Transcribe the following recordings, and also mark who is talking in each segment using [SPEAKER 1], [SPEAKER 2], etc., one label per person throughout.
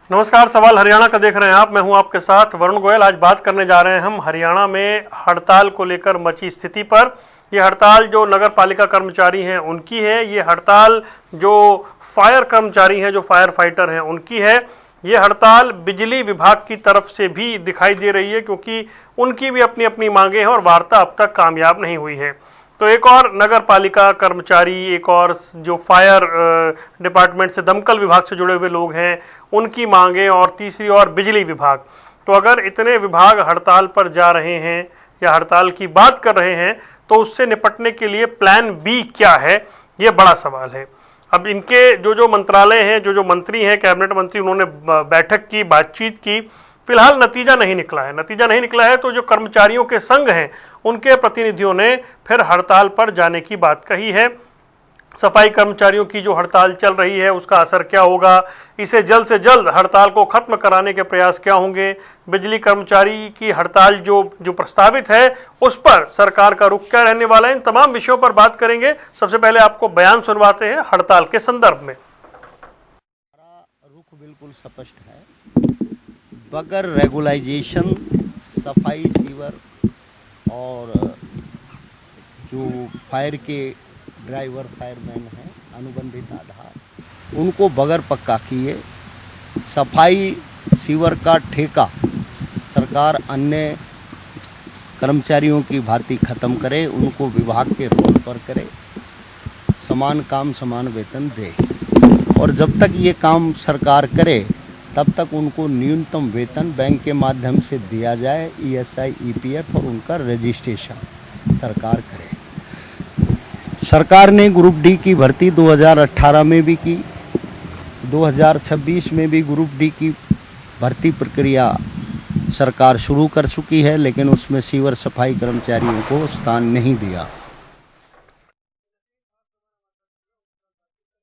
[SPEAKER 1] नमस्कार। सवाल हरियाणा का देख रहे हैं आप। मैं हूं आपके साथ वरुण गोयल। आज बात करने जा रहे हैं हम हरियाणा में हड़ताल को लेकर मची स्थिति पर। ये हड़ताल जो नगर पालिका कर्मचारी हैं उनकी है। ये हड़ताल जो फायर कर्मचारी हैं, जो फायर फाइटर हैं, उनकी है। ये हड़ताल बिजली विभाग की तरफ से भी दिखाई दे रही है, क्योंकि उनकी भी अपनी अपनी मांगे हैं और वार्ता अब तक कामयाब नहीं हुई है। तो एक और नगर पालिका कर्मचारी, एक और जो फायर डिपार्टमेंट से, दमकल विभाग से जुड़े हुए लोग हैं, उनकी मांगें, और तीसरी और बिजली विभाग। तो अगर इतने विभाग हड़ताल पर जा रहे हैं या हड़ताल की बात कर रहे हैं, तो उससे निपटने के लिए प्लान बी क्या है, ये बड़ा सवाल है। अब इनके जो जो मंत्रालय हैं, जो जो मंत्री हैं, कैबिनेट मंत्री, उन्होंने बैठक की, बातचीत की। फिलहाल नतीजा नहीं निकला है। नतीजा नहीं निकला है तो जो कर्मचारियों के संघ हैं, उनके प्रतिनिधियों ने फिर हड़ताल पर जाने की बात कही है। सफाई कर्मचारियों की जो हड़ताल चल रही है, उसका असर क्या होगा, इसे जल्द से जल्द हड़ताल को खत्म कराने के प्रयास क्या होंगे, बिजली कर्मचारी की हड़ताल जो प्रस्तावित है, उस पर सरकार का रुख क्या रहने वाला है, इन तमाम विषयों पर बात करेंगे। सबसे पहले आपको बयान सुनवाते हैं हड़ताल के संदर्भ में।
[SPEAKER 2] रुख बिल्कुल स्पष्ट है। बगैर रेगुलाइजेशन सफाई, सीवर और जो फायर के ड्राइवर, फायरमैन हैं, अनुबंधित आधार, उनको बगैर पक्का किए सफाई सीवर का ठेका सरकार अन्य कर्मचारियों की भांति ख़त्म करे, उनको विभाग के रोल पर करे, समान काम समान वेतन दे। और जब तक ये काम सरकार करे तब तक उनको न्यूनतम वेतन बैंक के माध्यम से दिया जाए, ESI, EPF, और उनका रजिस्ट्रेशन सरकार करे। सरकार ने ग्रुप डी की भर्ती 2018 में भी की, 2026 में भी ग्रुप डी की भर्ती प्रक्रिया सरकार शुरू कर चुकी है, लेकिन उसमें सीवर सफाई कर्मचारियों को स्थान नहीं दिया।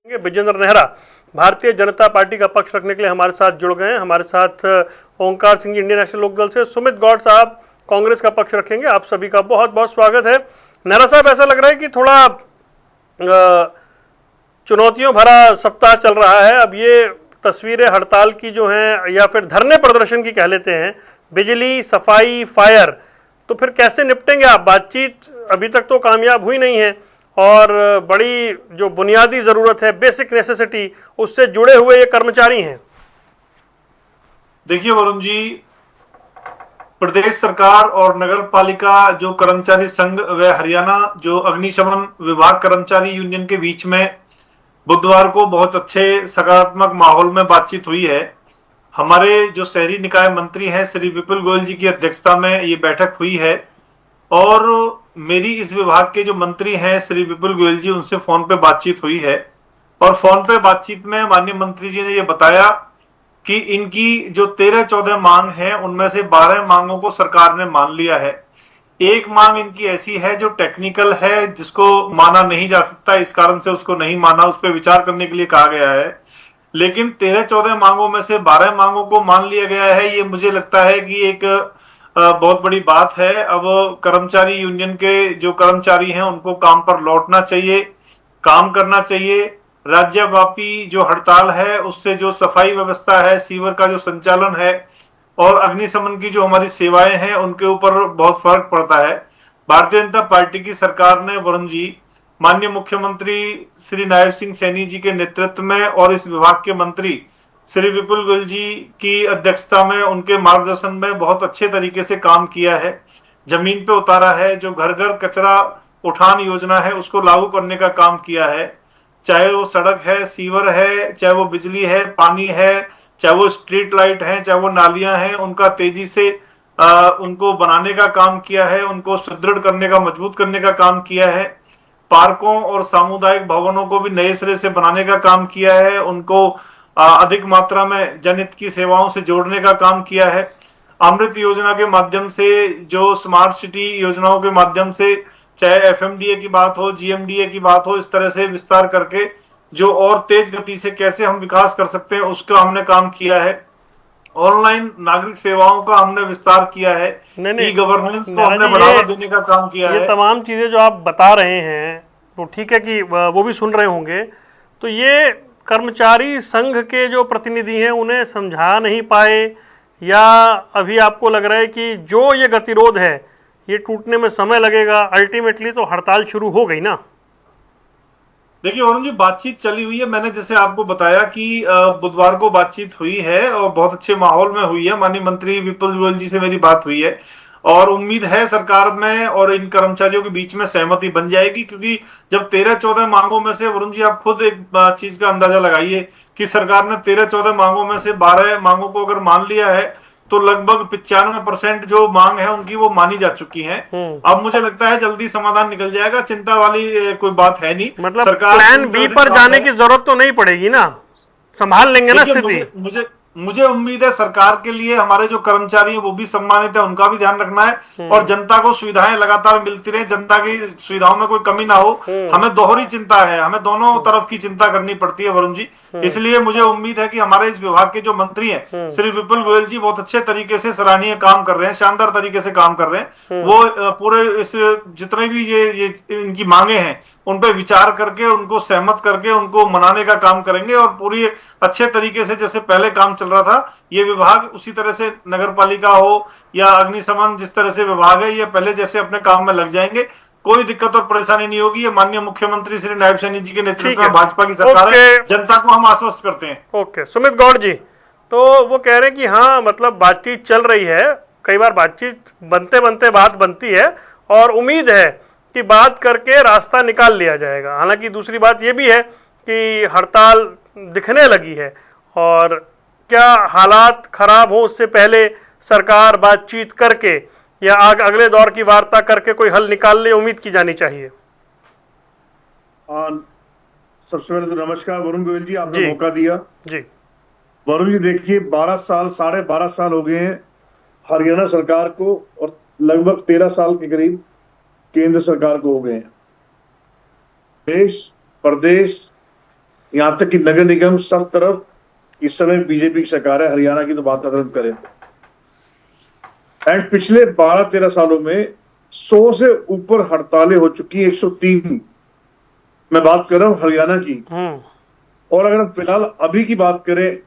[SPEAKER 1] विजेंद्र नेहरा भारतीय जनता पार्टी का पक्ष रखने के लिए हमारे साथ जुड़ गए हैं। हमारे साथ ओंकार सिंह जी इंडियन नेशनल लोक दल से, सुमित गौड़ साहब कांग्रेस का पक्ष रखेंगे। आप सभी का बहुत बहुत स्वागत है। नेहरा साहब, ऐसा लग रहा है कि थोड़ा चुनौतियों भरा सप्ताह चल रहा है। अब ये तस्वीरें हड़ताल की जो हैं, या फिर धरने प्रदर्शन की कह लेते हैं, बिजली, सफाई, फायर, तो फिर कैसे निपटेंगे आप? बातचीत अभी तक तो कामयाब हुई नहीं है, और बड़ी जो बुनियादी ज़रूरत है, बेसिक नेसेसिटी, उससे जुड़े हुए ये कर्मचारी हैं।
[SPEAKER 3] देखिए वरुण जी, प्रदेश सरकार और नगर पालिका जो कर्मचारी संघ व हरियाणा जो अग्निशमन विभाग कर्मचारी यूनियन के बीच में बुधवार को बहुत अच्छे सकारात्मक माहौल में बातचीत हुई है। हमारे जो शहरी निकाय मंत्री हैं श्री विपुल गोयल जी की अध्यक्षता में ये बैठक हुई है, और मेरी इस विभाग के जो मंत्री हैं श्री विपुल गोयल जी, उनसे फोन पे बातचीत हुई है। और फोन पे बातचीत में माननीय मंत्री जी ने ये बताया कि इनकी जो 13-14 मांग है, उनमें से 12 मांगों को सरकार ने मान लिया है। एक मांग इनकी ऐसी है जो टेक्निकल है, जिसको माना नहीं जा सकता, इस कारण से उसको नहीं माना, उस पर विचार करने के लिए कहा गया है। लेकिन 13-14 मांगों में से 12 मांगों को मान लिया गया है। ये मुझे लगता है कि एक बहुत बड़ी बात है। अब कर्मचारी यूनियन के जो कर्मचारी हैं, उनको काम पर लौटना चाहिए, काम करना चाहिए। राज्यव्यापी जो हड़ताल है, उससे जो सफाई व्यवस्था है, सीवर का जो संचालन है, और अग्निशमन की जो हमारी सेवाएं हैं, उनके ऊपर बहुत फर्क पड़ता है। भारतीय जनता पार्टी की सरकार ने वरुण जी, माननीय मुख्यमंत्री श्री नायब सिंह सैनी जी के नेतृत्व में और इस विभाग के मंत्री श्री विपुल गोयल जी की अध्यक्षता में, उनके मार्गदर्शन में बहुत अच्छे तरीके से काम किया है, जमीन पे उतारा है। जो घर घर कचरा उठान योजना है, उसको लागू करने का काम किया है। चाहे वो सड़क है, सीवर है, चाहे वो बिजली है, पानी है, चाहे वो स्ट्रीट लाइट है, चाहे वो नालियां हैं, उनका तेजी से उनको बनाने का काम किया है, उनको सुदृढ़ करने का, मजबूत करने का काम किया है। पार्कों और सामुदायिक भवनों को भी नए सिरे से बनाने का काम किया है, उनको अधिक मात्रा में जनहित की सेवाओं से जोड़ने का काम किया है। अमृत योजना के माध्यम से, जो स्मार्ट सिटी योजनाओं के माध्यम से, चाहे FMDA की बात हो, GMDA की बात हो, इस तरह से विस्तार करके जो और तेज गति से कैसे हम विकास कर सकते हैं, उसका हमने काम किया है। ऑनलाइन नागरिक सेवाओं का हमने विस्तार किया है, ई गवर्नेंस को हमने बढ़ावा देने का काम किया है।
[SPEAKER 1] ये तमाम चीजें जो आप बता रहे हैं, तो ठीक है कि वो भी सुन रहे होंगे। तो ये कर्मचारी संघ के जो प्रतिनिधि हैं उन्हें समझा नहीं पाए, या अभी आपको लग रहा है कि जो ये गतिरोध है ये टूटने में समय लगेगा? अल्टीमेटली तो हड़ताल शुरू हो गई ना।
[SPEAKER 3] देखिए वरुण जी, बातचीत चली हुई है। मैंने जैसे आपको बताया कि बुधवार को बातचीत हुई है और बहुत अच्छे माहौल में हुई है। माननीय मंत्री विपुल गोयल जी से मेरी बात हुई है और उम्मीद है सरकार में और इन कर्मचारियों के बीच में सहमति बन जाएगी, क्योंकि जब 13-14 मांगों में से, वरुण जी आप खुद एक चीज का अंदाजा लगाइए कि सरकार ने 13-14 मांगों में से 12 मांगों को अगर मान लिया है तो लगभग 95% जो मांग है उनकी वो मानी जा चुकी हैं। अब मुझे लगता है जल्दी समाधान निकल जाएगा, चिंता वाली कोई बात है नहीं।
[SPEAKER 1] मतलब
[SPEAKER 3] सरकार
[SPEAKER 1] प्लान बी पर जाने की जरूरत तो नहीं पड़ेगी ना, संभाल लेंगे ना स्थिति।
[SPEAKER 3] मुझे उम्मीद है सरकार के लिए हमारे जो कर्मचारी हैं वो भी सम्मानित है, उनका भी ध्यान रखना है और जनता को सुविधाएं लगातार मिलती रहे, जनता की सुविधाओं में कोई कमी ना हो। हमें दोहरी चिंता है, हमें दोनों तरफ की चिंता करनी पड़ती है वरुण जी। इसलिए मुझे उम्मीद है कि हमारे इस विभाग के जो मंत्री हैं श्री विपुल गोयल जी बहुत अच्छे तरीके से सराहनीय काम कर रहे हैं, शानदार तरीके से काम कर रहे हैं। वो पूरे इस जितने भी ये इनकी मांगे हैं उन पर विचार करके, उनको सहमत करके, उनको मनाने का काम करेंगे और पूरी अच्छे तरीके से जैसे पहले काम चल रहा था ये विभाग उसी तरह से, नगर पालिका हो या अग्निशमन जिस तरह से विभाग है, ये पहले जैसे अपने काम में लग जाएंगे। कोई दिक्कत और परेशानी नहीं होगी। ये माननीय मुख्यमंत्री श्री नायब सैनी जी के नेतृत्व में भाजपा की सरकार है, जनता को हम आश्वस्त करते हैं।
[SPEAKER 1] ओके सुमित गौड़ जी, तो वो कह रहे हैं कि हाँ मतलब बातचीत चल रही है, कई बार बातचीत बनते बनते बात बनती है और उम्मीद है कि बात करके रास्ता निकाल लिया जाएगा। हालांकि दूसरी बात ये भी है कि हड़ताल दिखने लगी है और क्या हालात खराब हो उससे पहले सरकार बातचीत करके या अगले दौर की वार्ता करके कोई हल निकाल ले, उम्मीद की जानी चाहिए।
[SPEAKER 4] सबसे पहले तो नमस्कार वरुण गोयल जी, आपने मौका दिया
[SPEAKER 1] जी।
[SPEAKER 4] वरुण जी देखिए 12 साल 12.5 साल हो गए हैं हरियाणा सरकार को और लगभग 13 साल के करीब केंद्र सरकार को हो गए हैं। देश प्रदेश यहां तक कि नगर निगम सब तरफ इस समय बीजेपी की सरकार है। हरियाणा की तो बात अगर करें तो एंड पिछले 12-13 सालों में 100 से ऊपर हड़तालें हो चुकी है, 103 मैं बात कर रहा हूं हरियाणा की। और अगर हम फिलहाल अभी की बात करें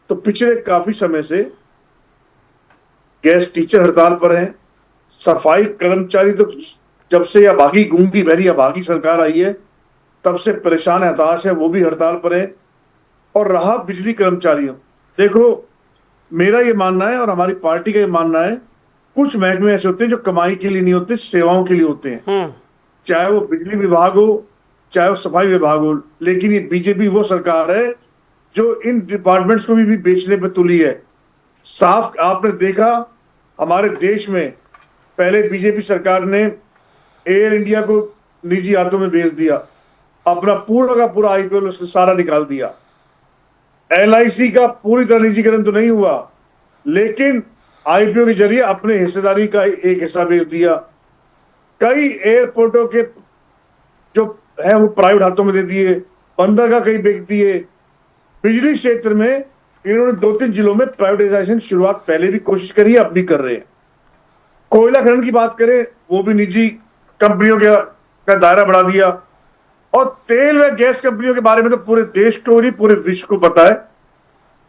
[SPEAKER 4] तो पिछले काफी समय से गैस टीचर हड़ताल पर हैं, सफाई कर्मचारी तो जब से या भागी गूंगी बहरी या भागी सरकार आई है तब से परेशान हताश है, वो भी हड़ताल पर है। और रहा बिजली कर्मचारियों, देखो मेरा ये मानना है और हमारी पार्टी का ये मानना है, कुछ महकमे ऐसे होते हैं जो कमाई के लिए नहीं होते, सेवाओं के लिए होते हैं, चाहे वो बिजली विभाग हो चाहे वो सफाई विभाग हो। लेकिन ये बीजेपी वो सरकार है जो इन डिपार्टमेंट्स को भी बेचने पर तुली है। साफ आपने देखा हमारे देश में पहले बीजेपी सरकार ने एयर इंडिया को निजी हाथों में बेच दिया, अपना पूरा का पूरा आईपीएल उसने सारा निकाल दिया। एलआईसी का पूरी तरह निजीकरण तो नहीं हुआ लेकिन आईपीओ के जरिए अपने हिस्सेदारी का एक हिस्सा बेच दिया। कई एयरपोर्टों के जो है वो प्राइवेट हाथों में दे दिए, बंदरगाह कई बेच दिए। बिजली क्षेत्र में इन्होंने 2-3 जिलों में प्राइवेटाइजेशन शुरुआत पहले भी कोशिश करी है, अब भी कर रहे हैं। कोयला खनन की बात करें वो भी निजी कंपनियों का दायरा बढ़ा दिया। और तेल व गैस कंपनियों के बारे में तो पूरे देश को नहीं पूरे विश्व को पता है।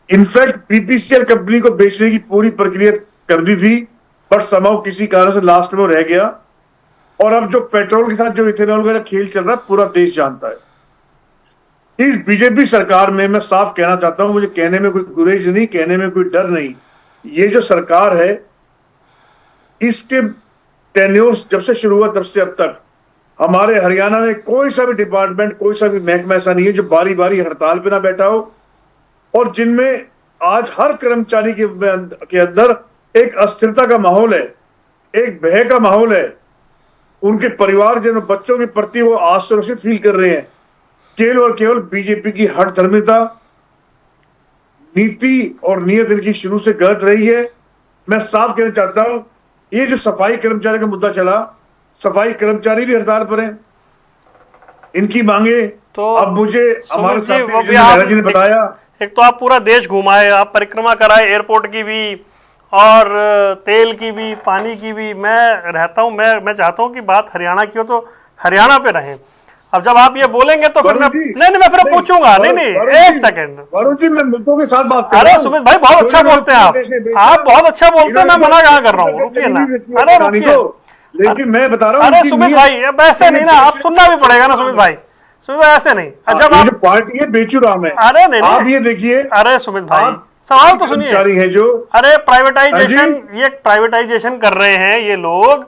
[SPEAKER 4] इनफैक्ट बीपीसीएल कंपनी को बेचने की पूरी प्रक्रिया कर दी थी बट समाव किसी कारण से लास्ट में रह गया। और अब जो पेट्रोल के साथ जो इथेनॉल का खेल चल रहा है पूरा देश जानता है। इस बीजेपी सरकार में मैं साफ कहना चाहता हूं, मुझे कहने में कोई गुरेज नहीं, कहने में कोई डर नहीं, ये जो सरकार है इसके टेन्योर्स जब से शुरू हुआ तब से अब तक हमारे हरियाणा में कोई सा भी डिपार्टमेंट, कोई सा भी महकमा ऐसा नहीं है जो बारी बारी हड़ताल पे ना बैठा हो और जिनमें आज हर कर्मचारी के अंदर एक अस्थिरता का माहौल है, एक भय का माहौल है। उनके परिवारजनों बच्चों के प्रति वो असुरक्षित फील कर रहे हैं। केवल और केवल बीजेपी की हठधर्मिता, नीति और नियत इनकी शुरू से गलत रही है। मैं साफ कहना चाहता हूं, ये जो सफाई कर्मचारी का मुद्दा चला, सफाई कर्मचारी भी हड़ताल पर हैं, इनकी मांगे तो अब मुझे हमारे साथी जी ने बताया।
[SPEAKER 1] एक तो आप पूरा देश घुमाए, आप परिक्रमा कराए एयरपोर्ट की भी और तेल की भी, पानी की भी। मैं रहता हूं, मैं चाहता हूं कि बात हरियाणा की हो तो हरियाणा पे रहें। अब जब आप ये बोलेंगे तो फिर मैं नहीं मैं फिर पूछूंगा। नहीं एक सेकंड
[SPEAKER 4] वरुण जी, मैं मुद्दों के साथ बात कर
[SPEAKER 1] अरे
[SPEAKER 4] रहा हूं।
[SPEAKER 1] सुमित भाई बहुत अच्छा बोलते हैं आप बहुत अच्छा बोलते हैं, मैं मना कहाँ कर रहा हूँ, रुकिए ना। अरे रुकिए,
[SPEAKER 4] लेकिन मैं बता रहा हूँ
[SPEAKER 1] अरे सुमित भाई अब ऐसे नहीं ना, आप सुनना भी पड़ेगा ना सुमित भाई, सुमित भाई ऐसे नहीं। जब
[SPEAKER 4] ये
[SPEAKER 1] आप
[SPEAKER 4] जो पार्टी है बेचुराम है।
[SPEAKER 1] अरे नहीं
[SPEAKER 4] आप ये देखिए,
[SPEAKER 1] अरे सुमित भाई
[SPEAKER 4] आप
[SPEAKER 1] सवाल तो सुनिए।
[SPEAKER 4] कर्मचारी है जो,
[SPEAKER 1] अरे प्राइवेटाइजेशन,
[SPEAKER 4] हाँ
[SPEAKER 1] ये प्राइवेटाइजेशन कर रहे हैं ये लोग,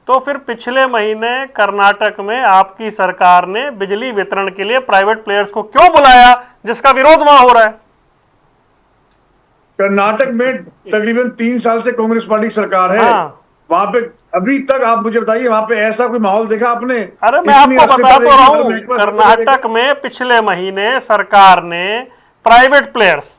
[SPEAKER 1] तो फिर पिछले महीने कर्नाटक में आपकी सरकार ने बिजली वितरण के लिए प्राइवेट प्लेयर्स को क्यों बुलाया, जिसका विरोध वहां हो रहा है?
[SPEAKER 4] कर्नाटक में तकरीबन 3 साल से कांग्रेस पार्टी की सरकार है।
[SPEAKER 1] हाँ।
[SPEAKER 4] वहां पे अभी तक आप मुझे बताइए, वहां पे ऐसा कोई माहौल देखा आपने?
[SPEAKER 1] अरे मैं आपको बता तो रहा हूं, कर्नाटक में पिछले महीने सरकार ने प्राइवेट प्लेयर्स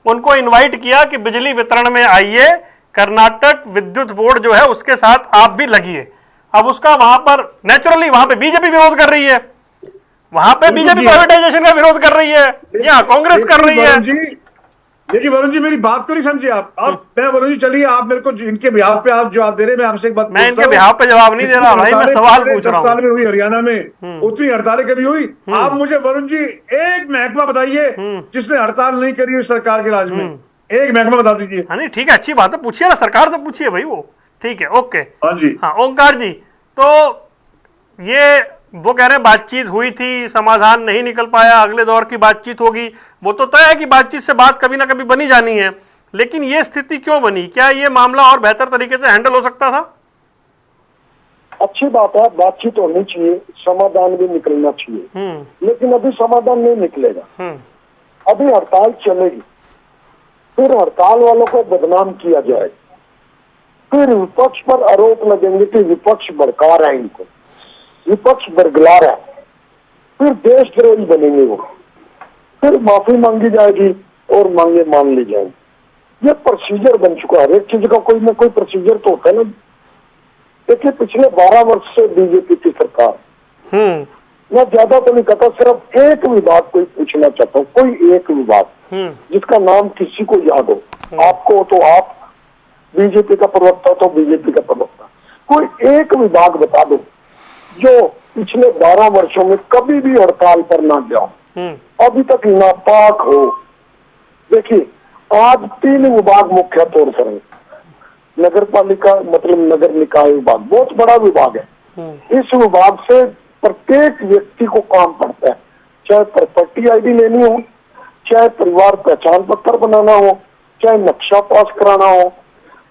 [SPEAKER 1] उनको इनवाइट किया कि बिजली वितरण में आइए, कर्नाटक विद्युत बोर्ड जो है उसके साथ आप भी लगिए। अब उसका वहां पर नेचुरली वहां पे बीजेपी विरोध कर रही है, वहां पे बीजेपी प्राइवेटाइजेशन का विरोध कर रही है, यहाँ कांग्रेस कर रही है।
[SPEAKER 4] देखिए वरुण जी, मेरी बात को नहीं समझे आप। मैं वरुण जी चलिए, आप मेरे को इनके बिहाफ पे आप जवाब दे रहे हैं, मैं आपसे एक बात,
[SPEAKER 1] मैं इनके बिहाफ पे जवाब नहीं दे रहा भाई, मैं सवाल पूछ रहा हूं।
[SPEAKER 4] 10 साल में हुई हरियाणा में, उतनी हड़तालें कभी हुई? आप मुझे वरुण जी एक महकमा बताइए जिसने हड़ताल नहीं करी उस सरकार के राज में, एक महकमा बता दीजिए।
[SPEAKER 1] हाँ नहीं ठीक है, अच्छी बात है, पूछिए ना, सरकार तो पूछिए भाई, वो ठीक है, ओके।
[SPEAKER 4] हाँ जी,
[SPEAKER 1] हाँ ओंकार जी, तो ये वो कह रहे हैं बातचीत हुई थी, समाधान नहीं निकल पाया, अगले दौर की बातचीत होगी। वो तो तय है कि बातचीत से बात कभी ना कभी बनी जानी है, लेकिन ये स्थिति क्यों बनी? क्या ये मामला और बेहतर तरीके से हैंडल हो सकता था?
[SPEAKER 5] अच्छी बात है, बातचीत होनी चाहिए, समाधान भी निकलना चाहिए, लेकिन अभी समाधान नहीं निकलेगा। अभी हड़ताल चलेगी, फिर हड़ताल वालों को बदनाम किया जाए, फिर विपक्ष पर आरोप लगेंगे कि विपक्ष भड़का रहा है इनको, विपक्ष बरगला रहा है, फिर देशद्रोही बनेंगे वो, फिर माफी मांगी जाएगी और मांगे मान ली जाएंगी। ये प्रोसीजर बन चुका है, हर एक चीज का कोई ना कोई प्रोसीजर तो होता है ना। देखिए पिछले 12 वर्ष से बीजेपी की सरकार, मैं ज्यादा तो नहीं कहता, सिर्फ एक विभाग कोई पूछना चाहता हूँ, कोई एक विभाग जिसका नाम किसी को याद हो, आपको तो आप, बीजेपी का प्रवक्ता तो बीजेपी का प्रवक्ता, कोई एक विभाग बता दो जो पिछले 12 वर्षों में कभी भी हड़ताल पर ना गया, अभी तक नापाक हो। देखिए आज 3 विभाग मुख्य तौर पर है। नगर पालिका मतलब नगर निकाय विभाग बहुत बड़ा विभाग है। इस विभाग से प्रत्येक व्यक्ति को काम पड़ता है, चाहे प्रॉपर्टी आईडी लेनी हो, चाहे परिवार पहचान पत्र बनाना हो, चाहे नक्शा पास कराना हो,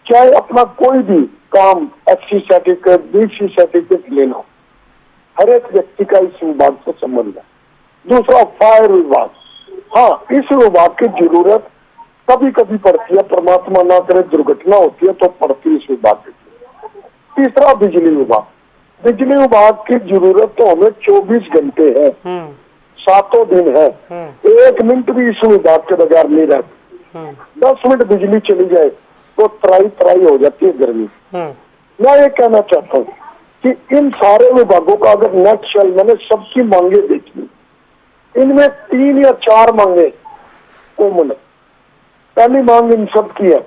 [SPEAKER 5] चाहे अपना कोई भी काम एससी सर्टिफिकेट, बीसी सर्टिफिकेट लेना हो, हर एक व्यक्ति का इस विभाग से संबंध है। दूसरा फायर विभाग, हाँ इस विभाग की जरूरत कभी कभी पड़ती है, परमात्मा ना करे दुर्घटना होती है तो पड़ती है इस विभाग की। तीसरा बिजली विभाग, बिजली विभाग की जरूरत तो हमें 24 घंटे है, 7 दिन है, 1 मिनट भी इस विभाग के बगैर नहीं रहती। 10 मिनट बिजली चली जाए तो त्राई त्राई हो जाती है गर्मी। मैं ये कहना चाहता हूँ कि इन सारे विभागों का अगर नेक्स्ट साल मैंने सबकी मांगे देखी, इनमें 3 या 4 मांगे कॉमन है। पहली मांग इन सब की है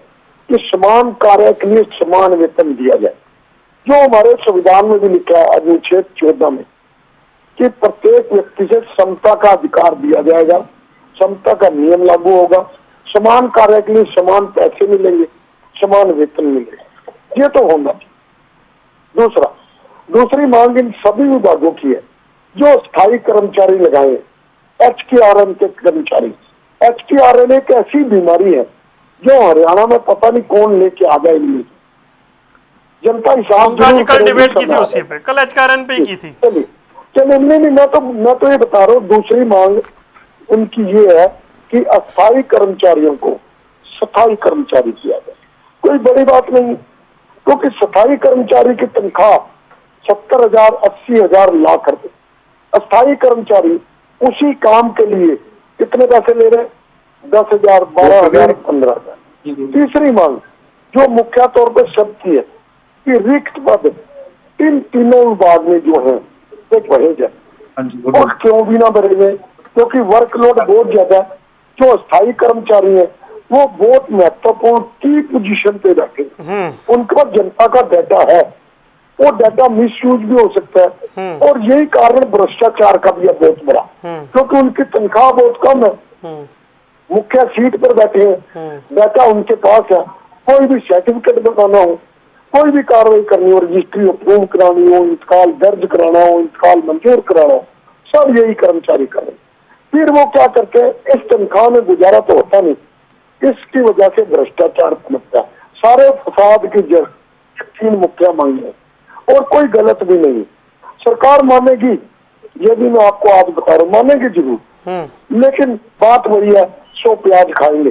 [SPEAKER 5] कि समान कार्य के लिए समान वेतन दिया जाए, जो हमारे संविधान में भी लिखा है अनुच्छेद 14 में कि प्रत्येक व्यक्ति से समता का अधिकार दिया जाएगा, समता का नियम लागू होगा, समान कार्य के लिए समान पैसे मिलेंगे, समान वेतन मिलेगा, ये तो होना चाहिए। दूसरी मांग इन सभी विभागों की है जो स्थायी कर्मचारी लगाए, HKRN के कर्मचारी। HKRN एक ऐसी बीमारी है जो हरियाणा में पता नहीं कौन लेके आ गया इनमें। जनता हिसाब
[SPEAKER 1] कल डिबेट की थी उसी पे, कल HKRN पे की थी।
[SPEAKER 5] चलिए नहीं, मैं तो ये बता रहा हूँ। दूसरी मांग उनकी ये है कि अस्थायी कर्मचारियों को स्थायी कर्मचारी किया जाए। कोई बड़ी बात नहीं, क्योंकि स्थायी कर्मचारी की तनख्वाह 70,000 80,000 लाख रुपए, अस्थायी कर्मचारी उसी काम के लिए कितने पैसे ले रहे हैं? 10,000 12,000 15,000। तीसरी मांग जो मुख्य तौर पर सबकी है कि रिक्त पद इन तीनों विभाग में जो है वो भरे जाए, और क्यों भी ना भरे जाए, क्योंकि वर्कलोड बहुत ज्यादा है। जो अस्थायी कर्मचारी है वो बहुत महत्वपूर्ण की पोजीशन पे बैठे, उनका जनता का डाटा है, वो डाटा मिसयूज भी हो सकता है। और यही कारण भ्रष्टाचार का भी है बहुत बड़ा, क्योंकि उनकी तनख्वाह बहुत कम है, मुखिया सीट पर बैठे हैं, डाटा उनके पास है, कोई भी सर्टिफिकेट बनाना हो, कोई भी कार्रवाई करनी हो, रजिस्ट्री अप्रूव करानी हो, इंतकाल दर्ज कराना हो, इंतकाल मंजूर कराना हो, सब यही कर्मचारी कर रहे हैं। फिर वो क्या करते हैं, इस तनख्वाह में गुजारा तो होता नहीं, इसकी वजह से भ्रष्टाचार पनपता है। सारे फसाद की जड़ 3 मुखिया मांगे और कोई गलत भी नहीं। सरकार मानेगी, ये भी मैं आपको आज बता रहा हूँ, मानेगी जरूर, लेकिन बात वही है, 100 प्याज खाएंगे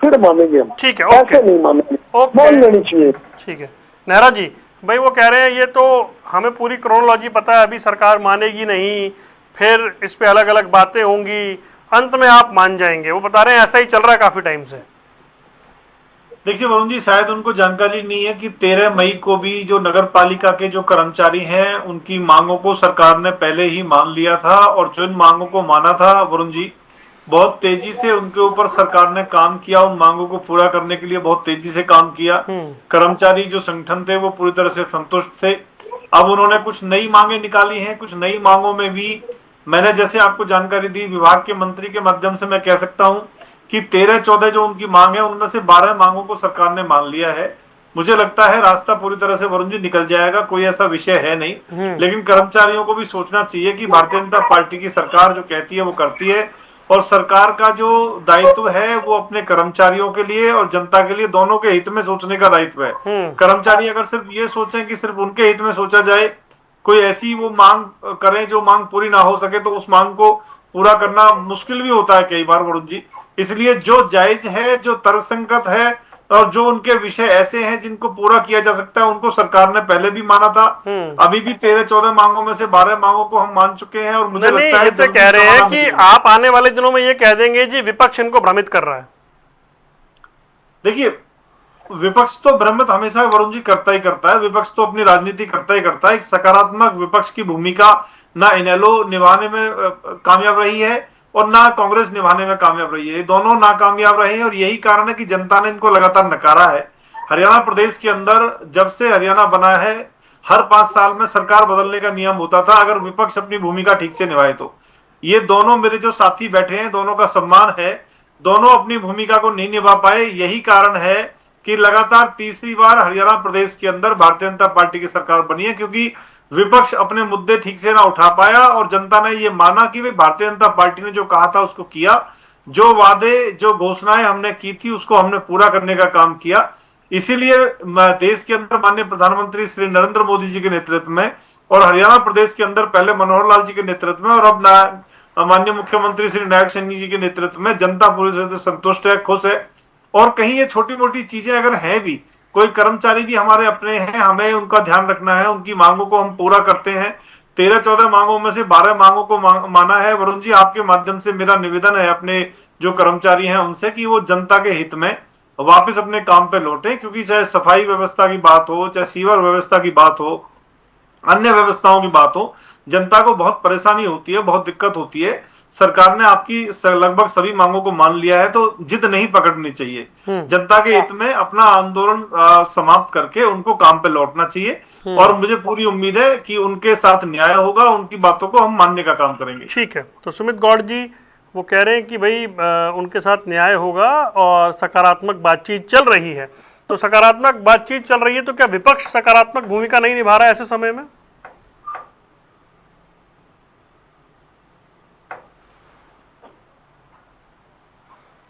[SPEAKER 5] फिर मानेंगे हम।
[SPEAKER 1] ठीक है,
[SPEAKER 5] ऐसे नहीं मानेंगे, मान लेनी चाहिए।
[SPEAKER 1] ठीक है नेहरा जी, भाई वो कह रहे हैं ये तो हमें पूरी क्रोनोलॉजी पता है, अभी सरकार मानेगी नहीं, फिर इस पे अलग अलग बातें होंगी, अंत में आप मान जाएंगे। वो बता रहे हैं ऐसा ही चल रहा है काफी टाइम से।
[SPEAKER 3] देखिए वरुण जी, शायद उनको जानकारी नहीं है कि 13 मई को भी जो नगर पालिका के जो कर्मचारी हैं उनकी मांगों को सरकार ने पहले ही मान लिया था, और जो इन मांगों को माना था वरुण जी, बहुत तेजी से उनके ऊपर सरकार ने काम किया, उन मांगों को पूरा करने के लिए बहुत तेजी से काम किया। कर्मचारी जो संगठन थे वो पूरी तरह से संतुष्ट थे। अब उन्होंने कुछ नई मांगे निकाली हैं, कुछ नई मांगों में भी मैंने जैसे आपको जानकारी दी, विभाग के मंत्री के माध्यम से मैं कह सकता हूं कि 13-14 जो उनकी मांग है उनमें से 12 मांगों को सरकार ने मान लिया है। मुझे लगता है रास्ता पूरी तरह से वरुण जी निकल जाएगा, कोई ऐसा विषय है नहीं। लेकिन कर्मचारियों को भी सोचना चाहिए कि भारतीय जनता पार्टी की सरकार जो कहती है वो करती है, और सरकार का जो दायित्व है वो अपने कर्मचारियों के लिए और जनता के लिए दोनों के हित में सोचने का दायित्व है। कर्मचारी अगर सिर्फ ये सोचें कि सिर्फ उनके हित में सोचा जाए, कोई ऐसी वो मांग करें जो मांग पूरी ना हो सके, तो उस मांग को पूरा करना मुश्किल भी होता है कई बार वरुण जी। इसलिए जो जायज है, जो तर्कसंगत है, और जो उनके विषय ऐसे हैं जिनको पूरा किया जा सकता है, उनको सरकार ने पहले भी माना था। अभी भी 13-14 मांगों में से 12 मांगों को हम मान चुके हैं, और मुझे लगता है
[SPEAKER 1] तो कह रहे हैं कि आप आने वाले दिनों में ये कह देंगे जी विपक्ष इनको भ्रमित कर रहा है।
[SPEAKER 3] देखिए, विपक्ष तो भ्रमित हमेशा वरुण जी करता ही करता है, विपक्ष तो अपनी राजनीति करता ही करता है। एक सकारात्मक विपक्ष की भूमिका ना इनेलो निभाने में कामयाब रही है और ना कांग्रेस निभाने में कामयाब रही है, दोनों नाकामयाब रहे हैं, और यही कारण है कि जनता ने इनको लगातार नकारा है। हरियाणा प्रदेश के अंदर जब से हरियाणा बना है, हर 5 साल में सरकार बदलने का नियम होता था अगर विपक्ष अपनी भूमिका ठीक से निभाए तो। ये दोनों मेरे जो साथी बैठे हैं, दोनों का सम्मान है, दोनों अपनी भूमिका को नहीं निभा पाए। यही कारण है कि लगातार तीसरी बार हरियाणा प्रदेश के अंदर भारतीय जनता पार्टी की सरकार बनी है, क्योंकि विपक्ष अपने मुद्दे ठीक से ना उठा पाया और जनता ने ये माना कि भाई भारतीय जनता पार्टी ने जो कहा था उसको किया, जो वादे जो घोषणाएं हमने की थी उसको हमने पूरा करने का काम किया। इसीलिए देश के अंदर माननीय प्रधानमंत्री श्री नरेंद्र मोदी जी के नेतृत्व में और हरियाणा प्रदेश के अंदर पहले मनोहर लाल जी के नेतृत्व में और अब माननीय मुख्यमंत्री श्री नायक सैनी जी के नेतृत्व में जनता पूरी तरह से संतुष्ट है, खुश है। और कहीं ये छोटी मोटी चीजें अगर हैं भी, कोई कर्मचारी भी हमारे अपने हैं, हमें उनका ध्यान रखना है, उनकी मांगों को हम पूरा करते हैं। 13-14 मांगों में से 12 मांगों को माना है। वरुण जी, आपके माध्यम से मेरा निवेदन है अपने जो कर्मचारी हैं उनसे कि वो जनता के हित में वापस अपने काम पे लौटे, क्योंकि चाहे सफाई व्यवस्था की बात हो, चाहे सीवर व्यवस्था की बात हो, अन्य व्यवस्थाओं की बात हो, जनता को बहुत परेशानी होती है, बहुत दिक्कत होती है। सरकार ने आपकी लगभग सभी मांगों को मान लिया है, तो जिद नहीं पकड़नी चाहिए। जनता के हित में अपना आंदोलन समाप्त करके उनको काम पे लौटना चाहिए और मुझे पूरी उम्मीद है कि उनके साथ न्याय होगा, उनकी बातों को हम मानने का काम करेंगे।
[SPEAKER 1] ठीक है, तो सुमित गौड़ जी वो कह रहे हैं कि भाई उनके साथ न्याय होगा और सकारात्मक बातचीत चल रही है। तो सकारात्मक बातचीत चल रही है तो क्या विपक्ष सकारात्मक भूमिका नहीं निभा रहा है ऐसे समय में?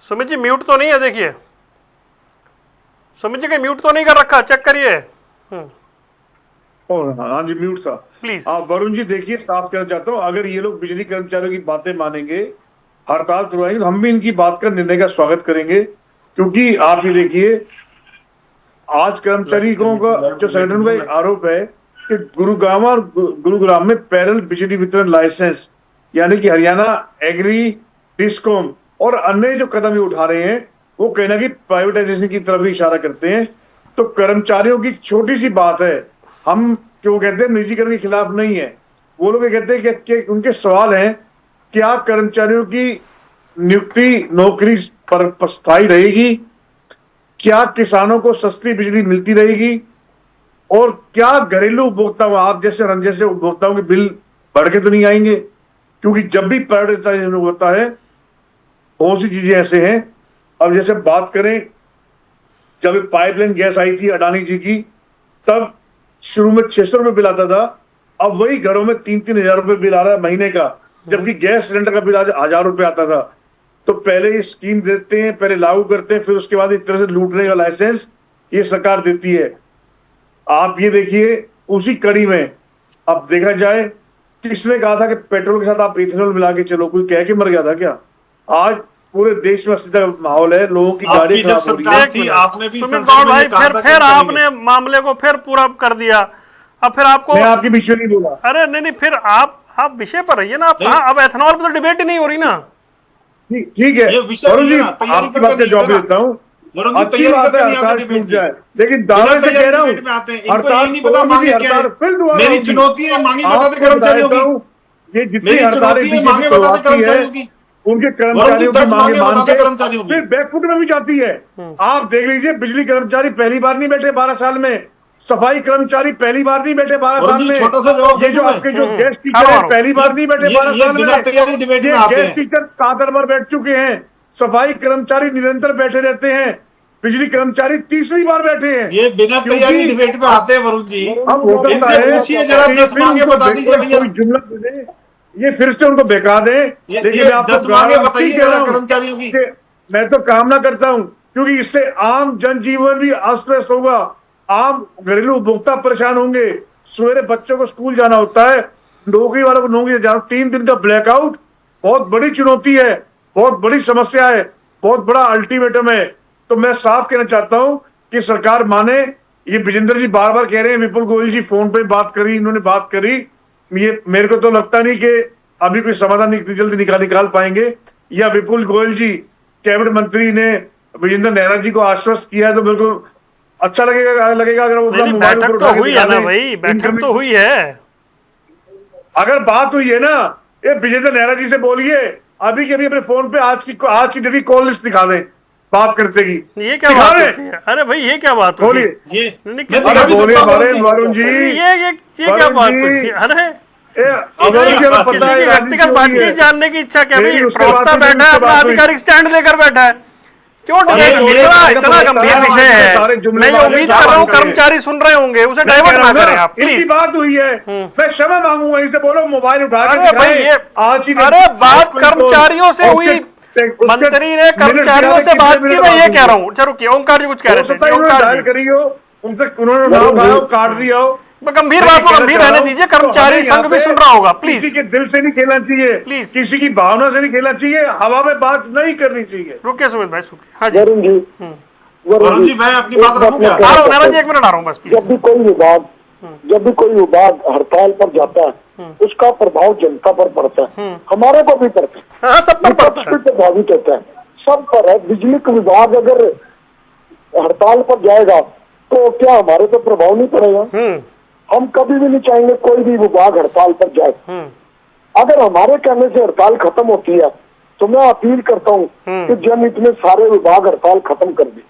[SPEAKER 1] सुमित जी म्यूट तो नहीं है, देखिए सुमित जी का म्यूट तो नहीं कर रखा, चेक करिए।
[SPEAKER 4] हाँ जी, म्यूट था
[SPEAKER 1] प्लीज।
[SPEAKER 4] वरुण जी देखिए, साफ कहना चाहता हूँ, अगर ये लोग बिजली कर्मचारियों की बातें मानेंगे, हड़ताल करवाएंगे, तो हम भी इनकी बात का निर्णय का स्वागत करेंगे। क्योंकि आप ये देखिए, आज कर्मचारियों का जो संगठन का एक आरोप है कि गुरुग्राम में पैरेलल बिजली वितरण लाइसेंस, यानी कि हरियाणा एग्री, डिस्कॉम और अन्य जो कदम ये उठा रहे हैं वो कहीं ना कहीं प्राइवेटाइजेशन की तरफ ही इशारा करते हैं। तो कर्मचारियों की छोटी सी बात है, हम जो कहते हैं निजीकरण के खिलाफ नहीं है, वो लोग ये कहते हैं कि उनके सवाल हैं, क्या कर्मचारियों की नियुक्ति नौकरी पर स्थायी रहेगी? क्या किसानों को सस्ती बिजली मिलती रहेगी? और क्या घरेलू उपभोक्ता आप जैसे उपभोक्ताओं के बिल बढ़ के तो नहीं आएंगे? क्योंकि जब भी प्राइवेटाइजेशन होता है बहुत सी चीजें ऐसे हैं। अब जैसे बात करें, जब पाइपलाइन गैस आई थी अडानी जी की, तब शुरू में 600 रुपए बिल आता था, अब वही घरों में 3-3 हजार रुपए बिल आ रहा है महीने का, जबकि गैस सिलेंडर का बिल आज 1000 रुपए आता था। तो पहले ये स्कीम देते हैं, पहले लागू करते हैं, फिर उसके बाद एक तरह से लूटने का लाइसेंस ये सरकार देती है। आप ये देखिए, उसी कड़ी में अब देखा जाए, किसने कहा था कि पेट्रोल के साथ आप इथेनॉल मिला के चलो? कोई कह के मर गया था क्या? आज पूरे देश में अस्थिरता का माहौल है, लोगों की गाड़ी
[SPEAKER 3] जब सरकार थी आपने भी
[SPEAKER 1] सुमित गौड़ भाई फिर आपने मामले को फिर पूरा कर दिया। अब फिर आपको,
[SPEAKER 4] मैं आपके विषय नहीं बोला।
[SPEAKER 1] अरे नहीं फिर आप विषय पर रहिए ना। आप अब एथेनॉल पर तो डिबेट ही नहीं हो रही ना।
[SPEAKER 4] ठीक है वरुण जी, आपकी बात का जवाब देता हूँ। अच्छी बात है हड़ताल टूट जाए, लेकिन दावे से कह रहा हूँ हड़ताल
[SPEAKER 3] मेरी चुनौतियां मांगी बताते कर्मचारियों की,
[SPEAKER 4] ये जितनी हड़तालें बीजेपी करवाती है उनके कर्मचारियों की मांगे मान के फिर बैकफुट में भी जाती है। आप देख लीजिए, बिजली कर्मचारी पहली बार नहीं बैठे 12 साल में, सफाई कर्मचारी पहली बार नहीं बैठे 12 साल में, ये जो आपके जो गेस्ट टीचर है पहली बार नहीं बैठे 12 साल में, गेस्ट टीचर 7 बार बैठ चुके हैं, सफाई कर्मचारी निरंतर बैठे रहते हैं, बिजली कर्मचारी तीसरी बार बैठे हैं।
[SPEAKER 3] ये बिना तैयारी डिबेट में आते हैं वरुण जी।
[SPEAKER 4] अब हो सकता है
[SPEAKER 3] जरा 10 मांगे बता दीजिए भैया,
[SPEAKER 4] जुमला दे दें, ये फिर से उनको बेका दें। लेकिन आप
[SPEAKER 3] 10 मांगे बताइए कर्मचारियों की।
[SPEAKER 4] मैं तो कामना करता हूं, क्योंकि इससे आम जनजीवन भी अस्त व्यस्त होगा, आम घरेलू उपभोक्ता परेशान होंगे। सवेरे बच्चों को स्कूल जाना होता है, नौकरी वालों को नौकरी जाना, 3 दिन का ब्लैकआउट बहुत बड़ी चुनौती है, बहुत बड़ी समस्या है, बहुत बड़ा अल्टीमेटम है। तो मैं साफ कहना चाहता हूं कि सरकार माने। ये विजेंद्र जी बार बार कह रहे हैं, विपुल गोयल जी फोन पे बात करी, इन्होंने बात करी, ये मेरे को तो लगता नहीं कि अभी कोई समाधान इतनी जल्दी निकाल पाएंगे। या विपुल गोयल जी कैबिनेट मंत्री ने विजेंद्र नेहरा जी को आश्वस्त किया है, तो मेरे को अच्छा लगेगा अगर वो
[SPEAKER 1] बैठक तो हुई है ना भाई, बैठक तो हुई है।
[SPEAKER 4] अगर बात हुई है ना, ये विजेंद्र नेहरा जी से बोलिए अभी के अभी अपने फोन पे आज की डेली कॉल लिस्ट दिखा दें बात करते की।
[SPEAKER 1] ये क्या बात है? अरे भाई ये क्या बात होती है?
[SPEAKER 4] वरुण जी
[SPEAKER 1] ये क्या बात होती है? अरे
[SPEAKER 4] पता है
[SPEAKER 1] व्यक्तिगत बातचीत जानने की इच्छा क्या भाई? प्रवक्ता बैठा है, अपना आधिकारिक स्टैंड लेकर बैठा है, क्यों इतना गंभीर विषय है। मैं ये उम्मीद कर रहा हूँ कर्मचारी सुन रहे होंगे, उसे डाइवर्ट ना करें आप प्लीज।
[SPEAKER 4] बात हुई है, मैं क्षमा मांगूंगा, इनसे बोलो मोबाइल उठा के
[SPEAKER 1] आज ही। अरे बात कर्मचारियों से हुई, मंत्री ने कर्मचारियों से बात की, मैं ये कह रहा हूँ। चलो रुकिए, ओंकार जी कुछ कह रहे थे।
[SPEAKER 4] ओंकार करी हो उनसे, उन्होंने नाम खाया, काट दिया हो।
[SPEAKER 1] गंभीर बात को गंभीर रहने दीजिए, कर्मचारी संघ भी सुन रहा होगा प्लीज।
[SPEAKER 4] किसी के दिल से नहीं खेलना चाहिए प्लीज, किसी की भावना से नहीं खेलना चाहिए, हवा में बात नहीं करनी चाहिए।
[SPEAKER 1] रुकिए सुमित भाई,
[SPEAKER 5] हाँ जी
[SPEAKER 3] वरुण जी, मैं अपनी बात रखूंगा।
[SPEAKER 1] एक मिनट आ रहा हूँ बस।
[SPEAKER 5] जब भी कोई विभाग हड़ताल पर जाता है, उसका प्रभाव जनता पर पड़ता है, हमारे को भी पड़ता है,
[SPEAKER 1] सब पर
[SPEAKER 5] प्रभावित होता है, सब पर है। बिजली का विभाग अगर हड़ताल पर जाएगा तो क्या हमारे पे प्रभाव नहीं पड़ेगा? हम कभी भी नहीं चाहेंगे कोई भी विभाग हड़ताल पर जाए। अगर हमारे कहने से हड़ताल खत्म होती है तो मैं अपील करता हूँ कि जनहित में सारे विभाग हड़ताल खत्म कर दे।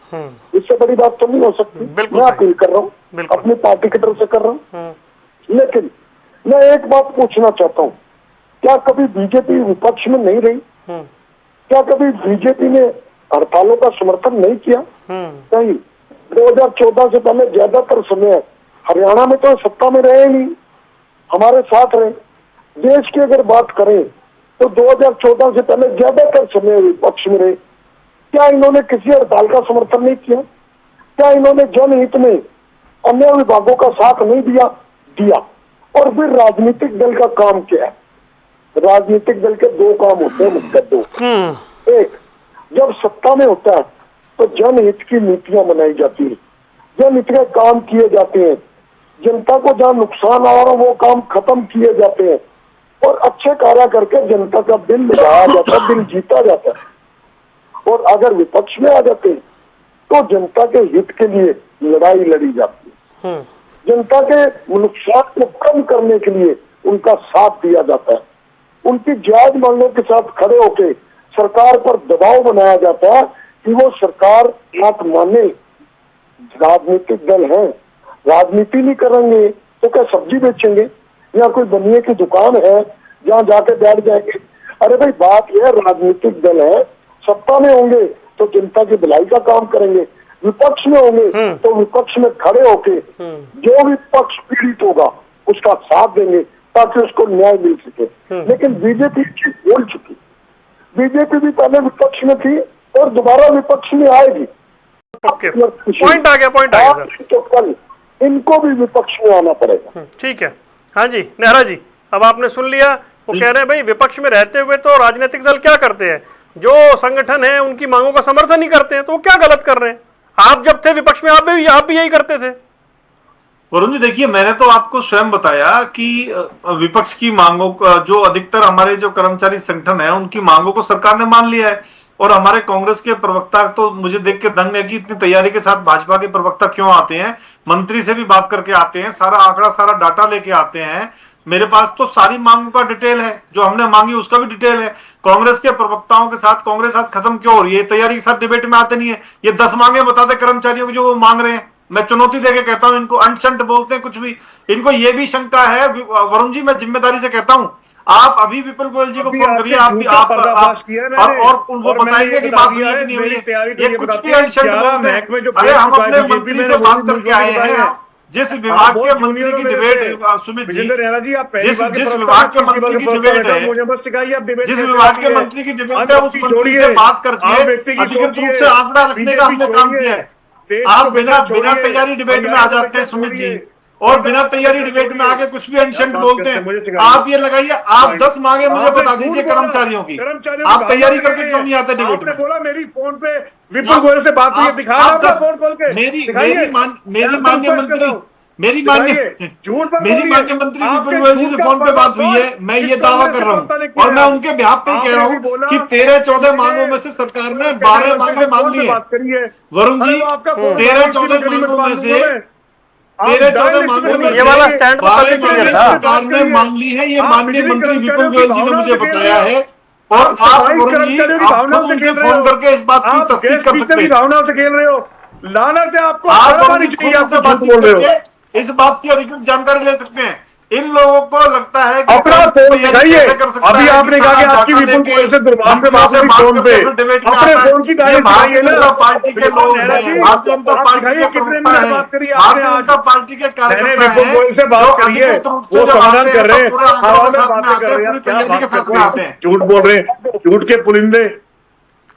[SPEAKER 5] इससे बड़ी बात तो नहीं हो सकती। मैं अपील कर रहा हूँ, अपनी पार्टी की तरफ से कर रहा हूँ। लेकिन मैं एक बात पूछना चाहता हूँ, क्या कभी बीजेपी विपक्ष में नहीं रही? क्या कभी बीजेपी ने हड़तालों का समर्थन नहीं किया? नहीं। 2014 से पहले ज्यादातर समय हरियाणा में तो सत्ता में रहे नहीं, हमारे साथ रहे। देश की अगर बात करें तो 2014 से पहले ज्यादातर समय विपक्ष में रहे। क्या इन्होंने किसी हड़ताल का समर्थन नहीं किया? क्या इन्होंने जनहित में अन्य विभागों का साथ नहीं दिया? और फिर राजनीतिक दल का काम क्या है? राजनीतिक दल के 2 काम होते हैं, मुख्य 2। एक, जब सत्ता में होता है तो जनहित की नीतियां बनाई जाती है, जनहित के काम किए जाते हैं, जनता को जहाँ नुकसान आ रहा है वो काम खत्म किए जाते हैं, और अच्छे कार्य करके जनता का दिल लगाया जाता है, दिल जीता जाता है। और अगर विपक्ष में आ जाते हैं तो जनता के हित के लिए लड़ाई लड़ी जाती है, जनता के नुकसान को कम करने के लिए उनका साथ दिया जाता है, उनकी जायज मांगों के साथ खड़े होकर सरकार पर दबाव बनाया जाता है कि वो सरकार बात माने। राजनीतिक दल है, राजनीति नहीं करेंगे तो क्या सब्जी बेचेंगे, या कोई बनिए की दुकान है जहाँ जाके बैठ जाएंगे? अरे भाई बात यह राजनीतिक दल है, सत्ता में होंगे तो जनता की भलाई का काम करेंगे, विपक्ष में होंगे तो विपक्ष में खड़े होके जो भी पक्ष पीड़ित होगा उसका साथ देंगे ताकि उसको न्याय मिल सके। लेकिन बीजेपी चीज बोल चुकी, बीजेपी भी पहले विपक्ष में थी और दोबारा विपक्ष में आएगी।
[SPEAKER 1] पॉइंट आ गया सर।
[SPEAKER 5] तो कल इनको भी विपक्ष में आना पड़ेगा।
[SPEAKER 1] ठीक है, हाँ जी नेहरा जी, अब आपने सुन लिया। वो कह रहे हैं भाई विपक्ष में रहते हुए तो राजनीतिक दल क्या करते हैं, जो संगठन है उनकी मांगों का समर्थन नहीं करते हैं, तो वो क्या गलत कर रहे हैं? आप जब थे विपक्ष में आप भी यही करते थे।
[SPEAKER 3] वरुण जी देखिए, मैंने तो आपको स्वयं बताया कि विपक्ष की मांगों का, जो अधिकतर हमारे जो कर्मचारी संगठन है उनकी मांगों को सरकार ने मान लिया है। और हमारे कांग्रेस के प्रवक्ता तो मुझे देख के दंग है कि इतनी तैयारी के साथ भाजपा के प्रवक्ता क्यों आते हैं, मंत्री से भी बात करके आते हैं, सारा आंकड़ा सारा डाटा लेके आते हैं। मेरे पास तो सारी मांगों का डिटेल है, जो हमने मांगी उसका भी डिटेल है। कांग्रेस के प्रवक्ताओं के साथ कांग्रेस हाथ खत्म क्यों हो रही है? तैयारी के साथ डिबेट में आते नहीं है। ये 10 मांगे बता दे कर्मचारियों की जो वो मांग रहे हैं, मैं चुनौती देके कहता हूं इनको, अंट बोलते हैं कुछ भी। इनको ये भी शंका है वरुण जी, मैं जिम्मेदारी से कहता हूं, आप अभी विपुल गोयल जी को फोन करिए, आप और उनको बताइए कि बात हुई है कि नहीं हुई है। ये कुछ भी अंट बोलते हैं। अरे हम अपने मंत्री से बात करके आए हैं, जिस विभाग के मंत्री की डिबेट, सुमित जी, जिस विभाग के मंत्री की डिबेट है, जिस विभाग के मंत्री की डिबेट है, उस मंत्री से बात करके अधिकृत रूप से आंकड़ा रखने का हमने काम किया है। आप बिना तैयारी डिबेट में आ जाते हैं सुमित जी, और बिना तैयारी डिबेट में आके कुछ भी अनशंट बोलते हैं। आप ये लगाइए, आप 10 मांगे मुझे बता दीजिए कर्मचारियों की, आप तैयारी करके क्यों नहीं आते डिबेट में?
[SPEAKER 4] बोला मेरी फोन पे विपुल गोयल से बात हुई, दिखा फोन खोल के।
[SPEAKER 3] मेरी माननीय मंत्री विपुल गोयल जी से फोन पे बात हुई है, मैं ये दावा कर रहा हूँ, और मैं उनके बिहाफ पे कह रहा हूँ कि 13-14 मांगों में से सरकार ने 12 मांगे मांग ली है। वरुण जी, 13-14 मांगों में से 13-14 मांगों में
[SPEAKER 1] ये वाला स्टैंड
[SPEAKER 3] सरकार ने मांग ली है। ये माननीय मंत्री विपुल गोयल जी ने मुझे बताया है, और आप वरुण जी उनसे फोन करके इस बात की तस्दीक कर सकते हैं।
[SPEAKER 4] भावनाओं से खेल रहे हो, लानत है आपको।
[SPEAKER 3] आप उनसे बातचीत करके इस बात की अधिकृत जानकारी ले सकते हैं। इन लोगों को लगता है कि
[SPEAKER 4] अपना फोन दिखाइए। अभी आपने कहा कि आपकी विपुल गोयल से दुर्भाष पे बात हुई फोन पे, अपने फोन की डायरी
[SPEAKER 3] भारतीय जनता पार्टी के लोग हैं, भारतीय जनता पार्टी के प्रवक्ता हैं, भारतीय जनता पार्टी के कार्यकर्ता
[SPEAKER 4] विपुल गोयल से बात करिए, वो समाधान कर रहे हैं,
[SPEAKER 3] पूरी तैयारी के साथ में आते हैं।
[SPEAKER 4] झूठ बोल रहे हैं, झूठ के पुलिंदे।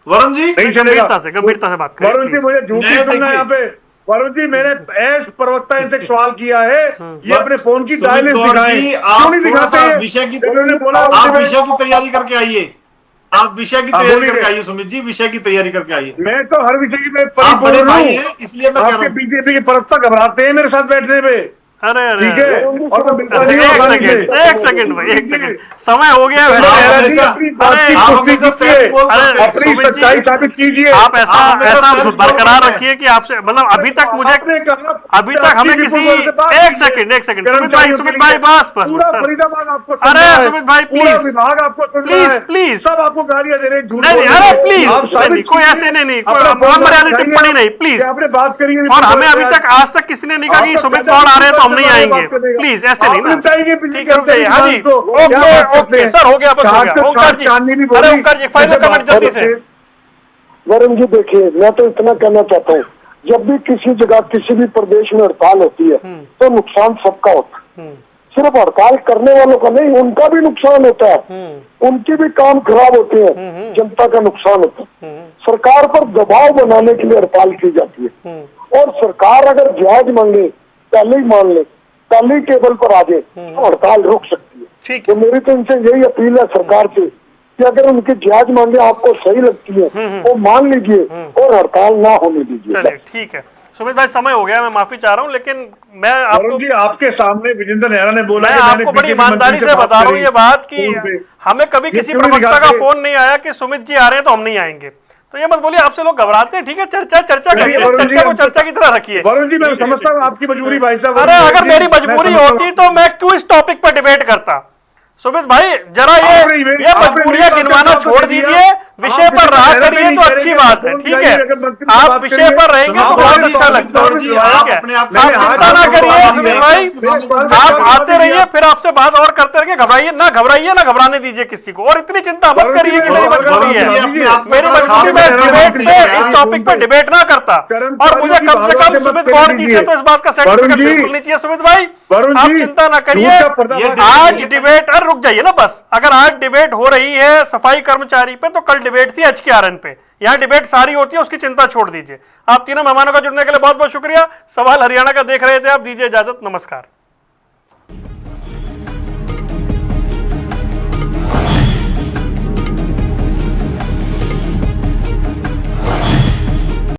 [SPEAKER 3] वरुण जी
[SPEAKER 4] नहीं चलेगा,
[SPEAKER 1] गंभीरता से बात करें।
[SPEAKER 4] वरुण जी मुझे झूठ नहीं सुनना है यहाँ पे। वरुण जी, मैंने एस प्रवक्ता इनसे सवाल किया है, ये अपने फोन की डायलिस्ट दिखाएं, क्यों नहीं दिखाते हैं?
[SPEAKER 3] विषय की तैयारी करके आइए, आप विषय की तैयारी करके आइए सुमित जी, विषय की तैयारी करके आइए।
[SPEAKER 4] मैं तो हर विषय की
[SPEAKER 3] आप बड़े भाई हैं, इसलिए मैं कह रहा हूं।
[SPEAKER 4] बीजेपी के प्रवक्ता घबराते हैं मेरे साथ बैठने पे।
[SPEAKER 1] अरे
[SPEAKER 4] ठीक है, और
[SPEAKER 1] एक सेकंड भाई, एक सेकंड, समय हो गया।
[SPEAKER 4] अपनी सच्चाई साबित कीजिए।
[SPEAKER 1] आप ऐसा बरकरार रखिए कि आपसे, मतलब अभी तक हमें किसी, एक सेकंड सुमित भाई बस
[SPEAKER 4] पूरा फरीदाबाद आपको,
[SPEAKER 1] अरे सुमित भाई प्लीज,
[SPEAKER 4] विभाग आपको
[SPEAKER 1] प्लीज
[SPEAKER 4] सब आपको गालियां दे रहे हैं।
[SPEAKER 1] नहीं, अरे प्लीज, कोई ऐसे नहीं, मर्यादित टिप्पणी नहीं, प्लीज।
[SPEAKER 4] आपने बात करी
[SPEAKER 1] और हमें अभी तक आज तक किसी ने नहीं कहा कि सुमित गौड़ आ रहे हैं तो हम नहीं आएंगे, प्लीज ऐसे नहीं ना। ठीक है, हाँ जी, ओके सर, हो गया, बस हो गया। ओंकार जी, अरे ओंकार जी, फाइनल कमेंट जल्दी से।
[SPEAKER 5] वरुण जी देखिए, मैं तो इतना कहना चाहता हूँ, जब भी किसी जगह किसी भी प्रदेश में हड़ताल होती है तो नुकसान सबका होता है, सिर्फ हड़ताल करने वालों का नहीं, उनका भी नुकसान होता है, उनके भी काम खराब होते हैं, जनता का नुकसान होता है। सरकार पर दबाव बनाने के लिए हड़ताल की जाती है, और सरकार अगर जायज मांगे पहले ही मान ले, पहले ही टेबल पर आ जाए तो हड़ताल रुक सकती है। तो मेरी तो इनसे यही अपील है सरकार से कि अगर उनकी जायज मांगे आपको सही लगती है वो मान लीजिए और हड़ताल ना होने दीजिए।
[SPEAKER 1] ठीक है सुमित भाई, समय हो गया, मैं माफी चाह रहा हूँ, लेकिन मैं आपको
[SPEAKER 4] आपके सामने विजेंद्र नेहरा ने बोला,
[SPEAKER 1] मैं आपको बड़ी ईमानदारी से बता रहा हूँ ये बात कि हमें कभी किसी प्रवक्ता का फोन नहीं आया कि सुमित जी आ रहे हैं तो हम नहीं आएंगे। तो ये मत बोलिए, आपसे लोग घबराते हैं। ठीक है, चर्चा करिए, चर्चा को चर्चा की तरह रखिए।
[SPEAKER 4] वरुण जी, मैं समझता हूँ आपकी मजबूरी भाई साहब।
[SPEAKER 1] अरे अगर मेरी मजबूरी होती तो मैं क्यों इस टॉपिक पर डिबेट करता? सुमित भाई जरा ये मजबूरियां गिनवाना छोड़ दीजिए, विषय पर रहा करिए तो अच्छी बात है, ठीक है। आप विषय पर रहेंगे तो बहुत अच्छा लगता है, ठीक है। आप चिंता ना करिए सुमित भाई, आप आते रहिए, फिर आपसे बात और करते रहेंगे। घबराइए ना, ना घबराने दीजिए किसी को, और इतनी चिंता मत करिए कि मेरी मजबूरी है। मेरी मजबूरी, मैं डिबेट पे, इस टॉपिक पे डिबेट ना करता, और मुझे कम से कम सुमित गौड़ जी से तो इस बात का सर्टिफिकेट बिल्कुल नहीं चाहिए। सुमित भाई आप चिंता ना करिए, आज डिबेट, अरे रुक जाइए ना बस, अगर आज डिबेट हो रही है सफाई कर्मचारी पे, तो कल डिबेट थी HKRN पे। यहाँ डिबेट सारी होती है, उसकी चिंता छोड़ दीजिए। आप तीनों मेहमानों का जुड़ने के लिए बहुत बहुत शुक्रिया। सवाल हरियाणा का देख रहे थे आप, दीजिए इजाजत, नमस्कार।